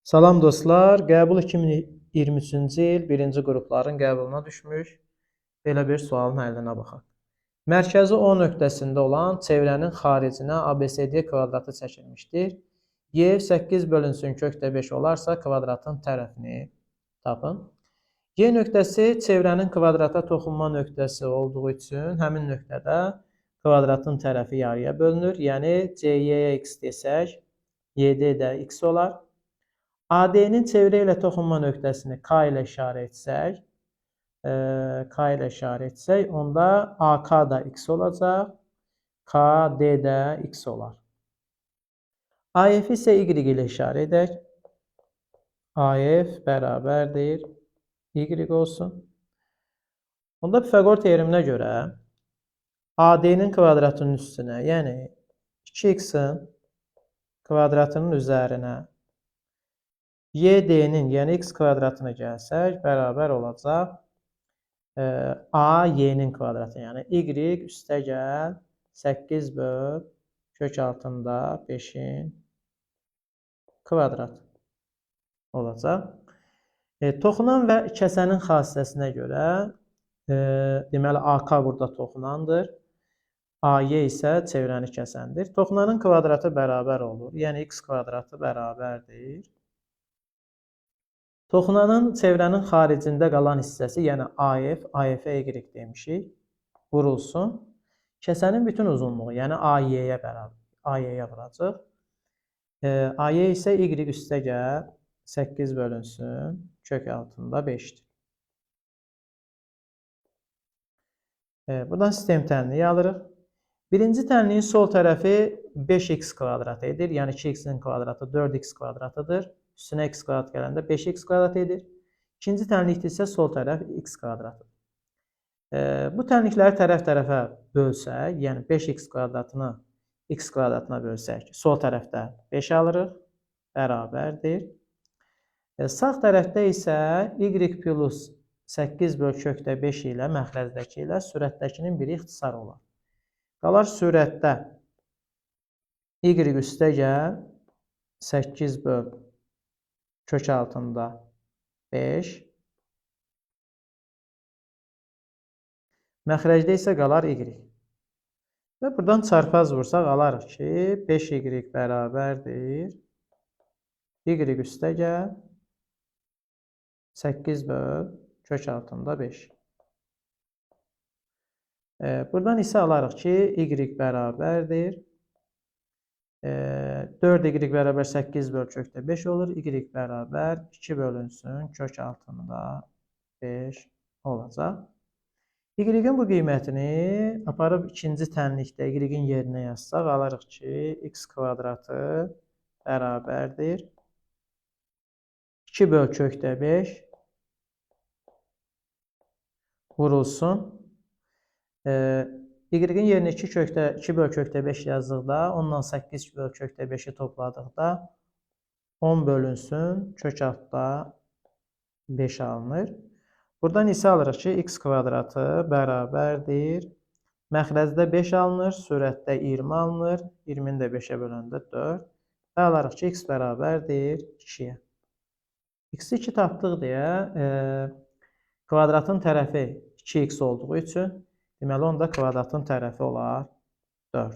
Salam dostlar, qəbul 2023-cü il birinci qrupların qəbuluna düşmüş belə bir sualın həllinə baxaq. Mərkəzi O nöqtəsində olan çevrənin xaricinə ABCD kvadratı çəkilmişdir. Y 8 bölünsün kökdə 5 olarsa kvadratın tərəfini tapın. Y nöqtəsi çevrənin kvadrata toxunma nöqtəsi olduğu üçün həmin nöqtədə kvadratın tərəfi yarıya bölünür. Yəni CY-yə x desək, YD də x olar. AD'nin çevrə ilə toxunma nöqtəsini K ilə işarə etsək, onda AK da x olacaq, KD də x olar. AF isə Y ilə işarə edək. AF bərabərdir Y olsun. Onda Pifaqor teoreminə görə AD'nin kvadratının üstünə, yəni 2x-in kvadratının üzərinə YD'nin, yəni x kvadratını gəlsək, bərabər olacaq AY'nin kvadratı, yəni Y üstəgəl 8 böl kök altında 5-in kvadratı olacaq. Toxunan və kəsənin xassəsinə görə, deməli AK burada toxunandır, AY isə çevrəni kəsəndir. Toxunanın kvadratı bərabər olur, yəni x kvadratı bərabərdir. Toxunanın çevrənin xaricində qalan hissəsi, yəni AF, AF-ə Y demişik, vurulsun. Kəsənin bütün uzunluğu, yəni AY-yə bərabər, AY-yə vuracaq. AY isə Y üstəgəl 8 bölünsün kök altında 5-dir. Buradan sistem tənliyi alırıq. Birinci tənliyin sol tərəfi 5x kvadrat edir, yəni 2x-in kvadratı 4x kvadratıdır. Üstünə x kvadrat gələndə 5x kvadrat edir. İkinci tənlikdə isə sol tərəf x kvadratıdır. Bu tənlikləri tərəf-tərəfə bölsək, yəni 5x kvadratını x kvadratına bölsək, sol tərəfdə 5 alırıq, bərabərdir. Sağ tərəfdə isə y plus 8 böl kökdə 5 ilə məxrəzdəki ilə sürətdəkinin biri ixtisar olar. Qalar sürətdə y üstəgəl 8 böl kök altında 5. Məxrəcdə isə qalar y. Və buradan çarpaz vursaq, alarıq ki, 5y bərabərdir. Y üstəgəl 8 böl kök altında 5. Buradan isə alarıq ki, y bərabərdir. 4y bərabər 8 böl kökdə 5 olur. Y bərabər 2 bölünsün kök altında 5 olacaq. Y-in bu qiymətini aparıb ikinci tənlikdə y-in yerinə yazsaq, alırıq ki, x kvadratı bərabərdir 2 böl kökdə 5 vurulsun. Y-in yerinə 2 böl kökdə 5 yazdıqda, ondan 8 böl kökdə 5-i topladıqda 10 bölünsün kök altda 5 alınır. Buradan isə alırıq ki, x kvadratı bərabərdir. Məxrəcdə 5 alınır, sürətdə 20 alınır. 20-ni də 5-ə böləndə 4. Və alırıq ki, x bərabərdir 2-yə. X-i 2 tapdıq deyə kvadratın tərəfi 2x olduğu üçün deməli onda kvadratın tərəfi olar 4.